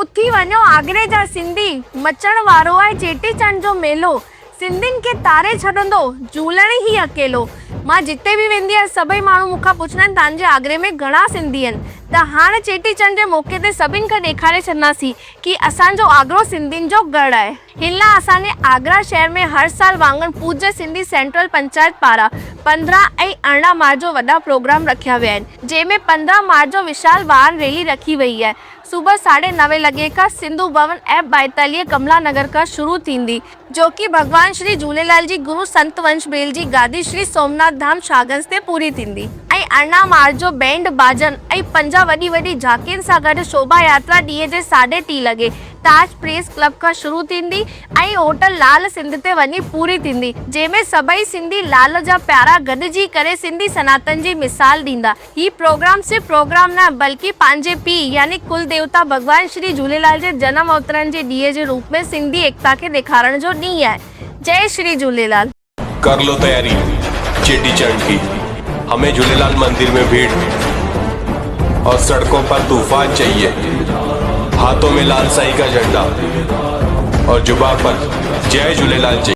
उथी वञो आगरे जा सिंधी, मचण वारो आहे चेटीचंड जो मेलो। सिंधियुनि खे तारे छॾंदो झूलण ही अकेलो। मां जिते बि वेंदी आहियां सभई माण्हू मूंखां पुछंदा आहिनि तव्हांजे आगरे में घणा सिंधी आहिनि। त हाणे चेटीचंड जे मौक़े ते सभिनि खे ॾेखारे छॾंदासीं कि असांजो आगरो सिंधियुनि जो गढ़ आहे। हिन लाइ असांजे आगरा शहर में हर साल वांगुरु पूज्य सिंधी सेंट्रल पंचायत पारां 15 ऐं 18 मार्च जो वॾा प्रोग्राम रखिया विया आहिनि, जंहिंमें 15 मार्च जो विशाल वाहन रैली रखी वई आहे। सुबह 9:30 लॻे खां सिंधु भवन ऐं 42 कमला नगर खां शुरू थींदी, जो कि भगवान श्री झूलेलाल जी गुरु संत वंश बेल जी गादी श्री सोमनाथ धाम शाहगंज ते पूरी थींदी। ऐं 18 मार्च जो बैंड बाजन ऐं 5 वॾी वॾी झांकियुनि सां गॾु शोभा यात्रा ॾींहं जे 3:30 लॻे ताज प्रेस क्लब खां शुरू थींदी ऐं होटल लाल सिंध ते वञी पूरी थींदी, जंहिंमें सभई सिंधी लाल जा प्यारा गॾिजी करे सिंधी सनातन जी मिसाल ॾींदा। ही प्रोग्राम सिर्फ़ प्रोग्राम न बल्कि पंहिंजे पीउ यानी कुल देवता भगवान श्री झूलेलाल जे जन्म अवतरण जे ॾींहं जे रूप में सिंधी एकता खे ॾेखारण जो ॾींहुं आहे। जय श्री झूलेलाल। कर लो तैयारी चेटीचंड की, हमें झूलेलाल मंदिर में भीड़ और सड़कों पर तूफान चाहिए। हाथों में लाल साई का झंडा और जुबान पर जय झूलेलाल चाहिए।